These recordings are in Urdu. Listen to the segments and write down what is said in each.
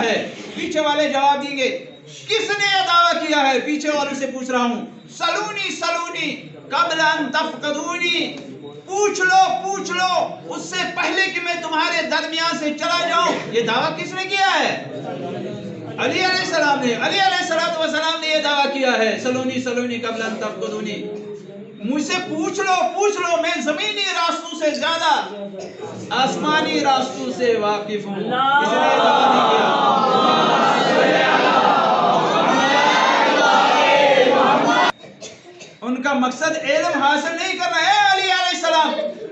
کیا ہے؟ پیچھے والے جواب دیں گے کس نے یہ دعویٰ کیا ہے؟ پیچھے والوں سے پوچھ رہا ہوں، سلونی سلونی قبل ان تفقدونی، پوچھ لو اس سے پہلے کہ میں تمہارے درمیان سے چلا جاؤں. یہ دعویٰ کس نے کیا ہے؟ علی علیہ السلام نے. علی علیہ السلام نے یہ دعویٰ کیا ہے، سلونی سلونی قبل ان تفقدونی، مجھ سے پوچھ لو، میں زمینی راستوں سے زیادہ آسمانی راستوں سے واقف ہوں. اس نے یہ دعویٰ نہیں کیا. ان کا مقصد علم حاصل نہیں کرنا ہے. علی علیہ السلام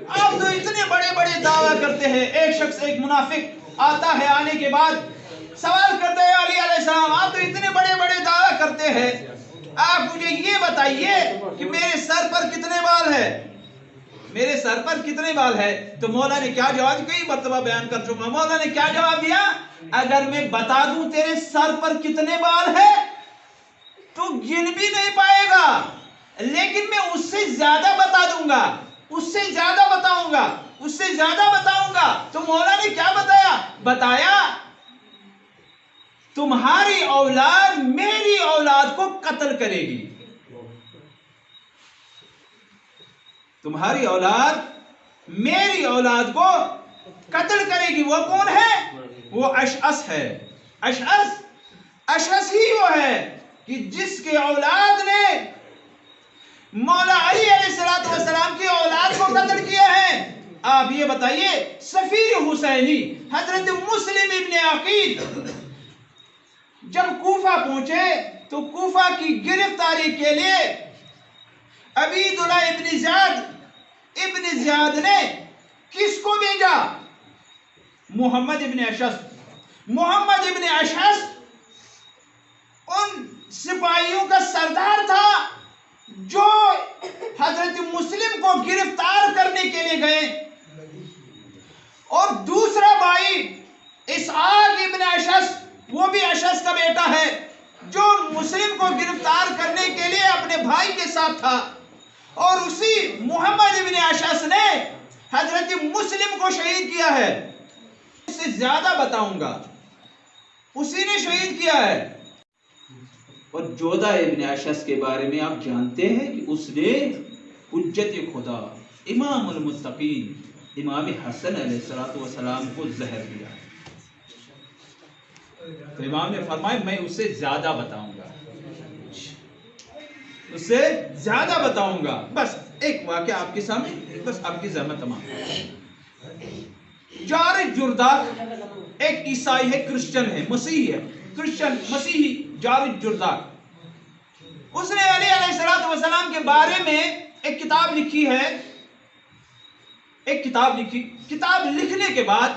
آپ تو اتنے بڑے بڑے دعویٰ کرتے ہیں. ایک شخص، ایک منافق آتا ہے، آنے کے بعد سوال کرتے ہیں علی علیہ السلام آپ تو اتنے بڑے بڑے دعویٰ کرتے ہیں، آپ مجھے یہ بتائیے کہ میرے سر پر کتنے بال ہے؟ میرے سر پر کتنے بال ہے؟ تو مولا نے کیا جواب، کئی مرتبہ بیان کر چکا، مولا نے کیا جواب دیا؟ اگر میں بتا دوں تیرے سر پر کتنے بال ہے تو گن بھی نہیں پائے گا، لیکن میں اس سے زیادہ بتا دوں گا، اس سے زیادہ بتاؤں گا. تو مولا نے کیا بتایا تمہاری اولاد میری اولاد کو قتل کرے گی. تمہاری اولاد میری اولاد کو قتل کرے گی. وہ کون ہے؟ وہ اشعث ہے. اشعث ہی وہ ہے کہ جس کے اولاد نے مولا علی علیہ السلام کی اولاد کو قتل کیا ہے. آپ یہ بتائیے سفیر حسینی حضرت مسلم ابن عقیل جب کوفہ پہنچے تو کوفہ کی گرفتاری کے لیے عبید اللہ ابن زیاد نے کس کو بھیجا؟ محمد ابن اشعث ان سپاہیوں کا سردار تھا جو حضرت مسلم کو گرفتار کرنے کے لیے گئے. اور دوسرا بھائی اسحاق ابن اشعث، وہ بھی اشعث کا بیٹا ہے، جو مسلم کو گرفتار کرنے کے لیے اپنے بھائی کے ساتھ تھا. اور اسی محمد ابن اشعث نے حضرت مسلم کو شہید کیا ہے. اس سے زیادہ بتاؤں گا، اسی نے شہید کیا ہے. اور جودہ ابن اشعث کے بارے میں آپ جانتے ہیں کہ اس نے حجت خدا امام المتقین امام حسن علیہ السلام کو زہر دیا. تو امام نے فرمایا میں اس سے زیادہ بتاؤں گا. بس ایک واقعہ آپ کے سامنے، بس آپ کی زحمت تمام. جارج جرداق ایک عیسائی ہے، کرسچن ہے، مسیحی ہے، مسیحی جارج جرداق. اس نے علی علیہ السلام کے بارے میں ایک کتاب لکھی ہے. کتاب لکھنے کے بعد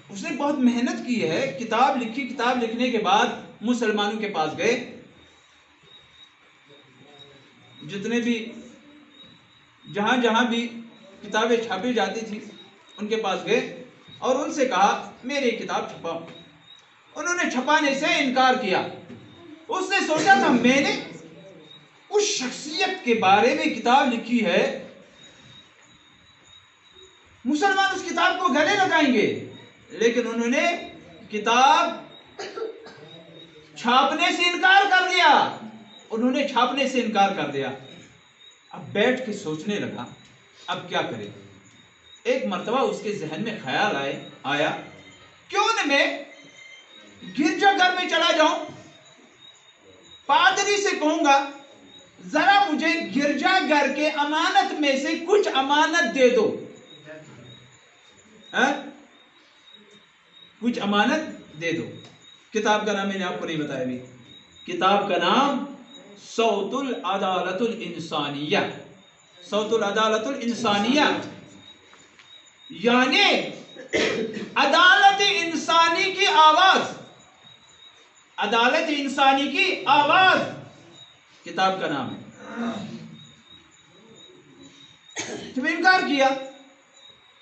اس نے بہت محنت کی ہے، کتاب لکھنے کے بعد مسلمانوں کے پاس گئے، جتنے بھی جہاں بھی کتابیں چھاپی جاتی تھی ان کے پاس گئے اور ان سے کہا میری کتاب چھپاؤ. انہوں نے چھپانے سے انکار کیا. اس نے سوچا تھا میں نے اس شخصیت کے بارے میں کتاب لکھی ہے، مسلمان اس کتاب کو گلے لگائیں گے، لیکن انہوں نے کتاب چھاپنے سے انکار کر دیا. اب بیٹھ کے سوچنے لگا اب کیا کرے. ایک مرتبہ اس کے ذہن میں خیال آیا کیوں نہ میں گرجا گھر میں چلا جاؤں، پادری سے کہوں گا ذرا مجھے گرجا گھر کے امانت میں سے کچھ امانت دے دو، کچھ امانت دے دو. کتاب کا نام میں نے آپ کو نہیں بتایا بھی. کتاب کا نام صوت العدالت الانسانیہ. صوت العدالت الانسانیہ یعنی عدالت انسانی کی آواز. عدالت انسانی کی آواز کتاب کا نام ہے. جب انکار کیا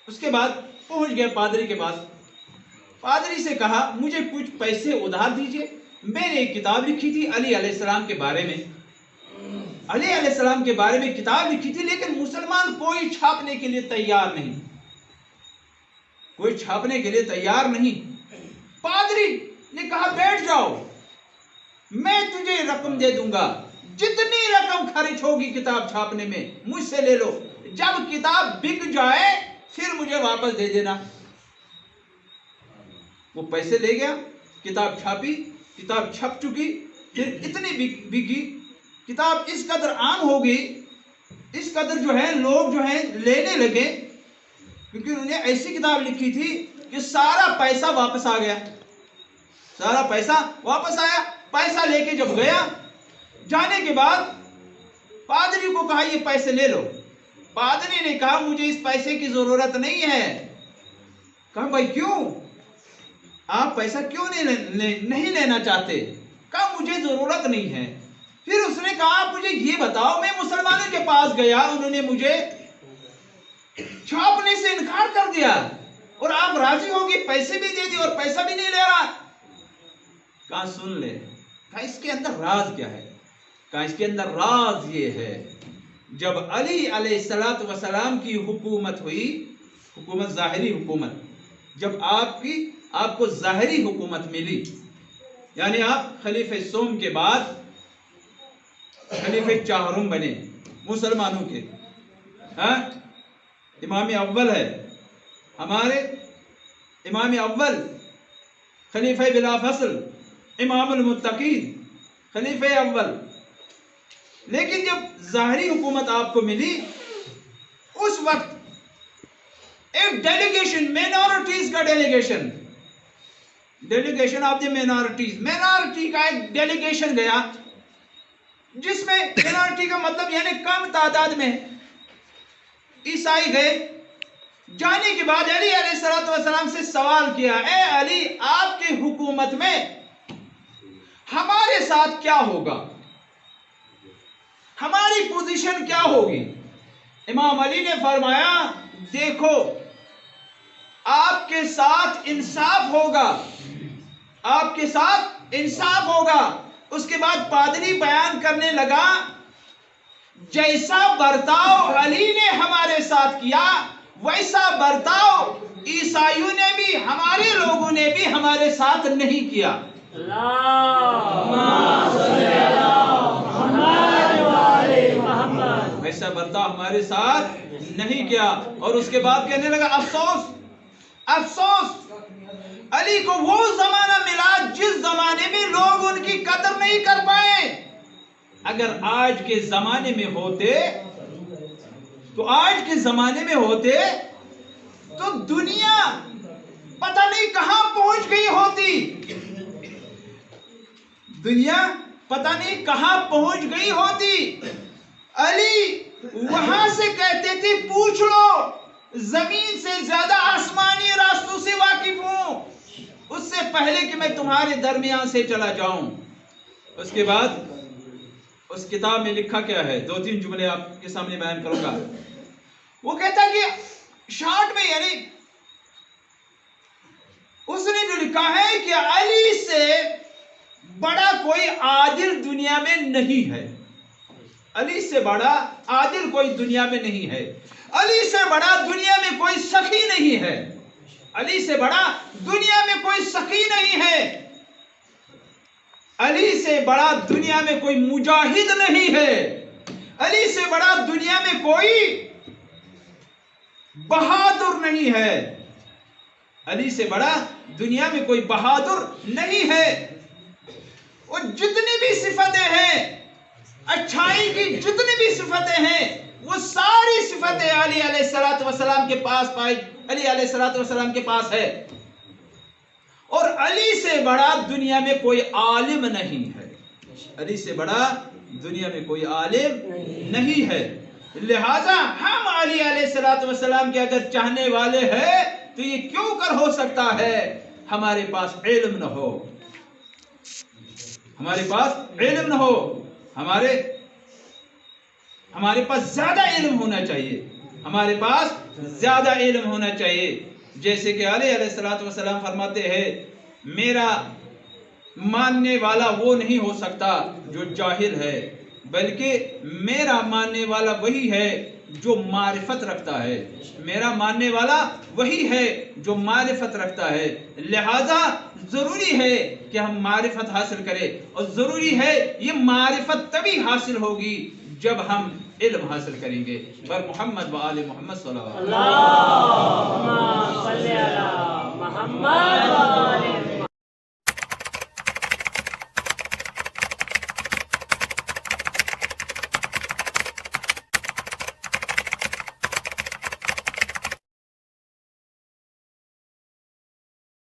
اس کے بعد پہنچ گئے پادری کے پاس. پادری سے کہا مجھے کچھ پیسے ادھار دیجئے، میں نے ایک کتاب لکھی تھی علی علیہ السلام کے بارے میں، علی علیہ السلام کے بارے میں کتاب لکھی تھی، لیکن مسلمان کوئی چھاپنے کے لیے تیار نہیں. کوئی چھاپنے کے لیے تیار نہیں۔ پادری نے کہا بیٹھ جاؤ، میں تجھے رقم دے دوں گا، جتنی رقم خرچ ہوگی کتاب چھاپنے میں مجھ سے لے لو، جب کتاب بک جائے پھر مجھے واپس دے دینا۔ وہ پیسے لے گیا، کتاب چھاپی، کتاب چھپ چکی، پھر اتنی بکی، کتاب اس قدر عام ہو گئی، اس قدر جو ہے لوگ جو ہے لینے لگے، کیونکہ انہوں نے ایسی کتاب لکھی تھی کہ سارا پیسہ واپس آ گیا، سارا پیسہ واپس آیا۔ پیسہ لے کے جب گیا، جانے کے بعد پادری کو کہا یہ پیسے لے لو۔ پادری نے کہا مجھے اس پیسے کی ضرورت نہیں ہے۔ کہا بھائی کیوں؟ آپ پیسہ کیوں نہیں لینا چاہتے؟ کہا مجھے ضرورت نہیں ہے۔ پھر اس نے کہا آپ مجھے یہ بتاؤ، میں مسلمانوں کے پاس گیا، انہوں نے مجھے چھاپنے سے انکار کر دیا اور آپ راضی ہوگی، پیسے بھی دے دی اور پیسہ بھی نہیں لے رہا۔ کہا سن لے، کہا اس کے اندر راز کیا ہے؟ کہا اس کے اندر راز یہ ہے، جب علی علیہ السلام کی حکومت ہوئی، حکومت ظاہری حکومت، جب آپ کو ظاہری حکومت ملی، یعنی آپ خلیفہ سوم کے بعد خلیفہ چہارم بنے مسلمانوں کے، امام اول ہے ہمارے، امام اول خلیفہ بلا فصل، امام المتقین خلیفہ اول۔ لیکن جب ظاہری حکومت آپ کو ملی، اس وقت ایک ڈیلیگیشن، مینارٹیز کا ڈیلیگیشن آف دی مینارٹی کا ایک ڈیلیگیشن گیا، جس میں مینارٹی کا مطلب یعنی کم تعداد میں عیسائی گئے۔ جانے کے بعد علی علیہ السلام سے سوال کیا، اے علی آپ کی حکومت میں ہمارے ساتھ کیا ہوگا، ہماری پوزیشن کیا ہوگی؟ امام علی نے فرمایا دیکھو آپ کے ساتھ انصاف ہوگا، آپ کے ساتھ انصاف ہوگا۔ اس کے بعد پادری بیان کرنے لگا جیسا برتاؤ علی نے ہمارے ساتھ کیا ویسا برتاؤ عیسائیوں نے بھی، ہمارے لوگوں نے بھی ہمارے ساتھ نہیں کیا۔ ویسا برتاؤ ہمارے ساتھ نہیں کیا۔ اور اس کے بعد کہنے لگا افسوس افسوس، علی کو وہ زمانہ ملا جس زمانے میں لوگ ان کی قدر نہیں کر پائے۔ اگر آج کے زمانے میں ہوتے تو دنیا پتہ نہیں کہاں پہنچ گئی ہوتی، دنیا پتہ نہیں کہاں پہنچ گئی ہوتی۔ علی وہاں سے کہتے تھے پوچھ لو، زمین سے زیادہ آسمانی راستوں سے واقف ہوں، اس سے پہلے کہ میں تمہارے درمیان سے چلا جاؤں۔ اس کے بعد اس کتاب میں لکھا کیا ہے، 2-3 جملے آپ کے سامنے بیان کروں گا۔ وہ کہتا کہ شارٹ میں یعنی اس نے جو لکھا ہے کہ علی سے بڑا کوئی عادل دنیا میں نہیں ہے، علی سے بڑا عادل کوئی دنیا میں نہیں ہے، علی سے بڑا دنیا میں کوئی سخی نہیں ہے، علی سے بڑا دنیا میں کوئی سخی نہیں ہے، علی سے بڑا دنیا میں کوئی مجاہد نہیں ہے، علی سے بڑا دنیا میں کوئی بہادر نہیں ہے، علی سے بڑا دنیا میں کوئی بہادر نہیں ہے۔ اور جتنی بھی صفتیں ہیں، اچھائی کی جتنی بھی صفتیں ہیں، وہ ساری صفتیں علی علیہ السلام کے پاس پائی، علی علیہ السلام کے پاس ہے۔ اور علی سے بڑا دنیا میں کوئی عالم نہیں ہے، علی سے بڑا دنیا میں کوئی عالم نہیں ہے۔ لہذا ہم علی علیہ السلام کے اگر چاہنے والے ہیں تو یہ کیوں کر ہو سکتا ہے ہمارے پاس علم نہ ہو، ہمارے پاس علم نہ ہو، ہمارے پاس زیادہ علم ہونا چاہیے، ہمارے پاس زیادہ علم ہونا چاہیے۔ جیسے کہ علی علیہ السلام فرماتے ہیں میرا ماننے والا وہ نہیں ہو سکتا جو جاہل ہے، بلکہ میرا ماننے والا وہی ہے جو معرفت رکھتا ہے، میرا ماننے والا وہی ہے جو معرفت رکھتا ہے۔ لہذا ضروری ہے کہ ہم معرفت حاصل کریں، اور ضروری ہے یہ معرفت تبھی حاصل ہوگی جب ہم علم حاصل کریں گے۔ بر محمد و آل محمد صلی اللہ علیہ وسلم۔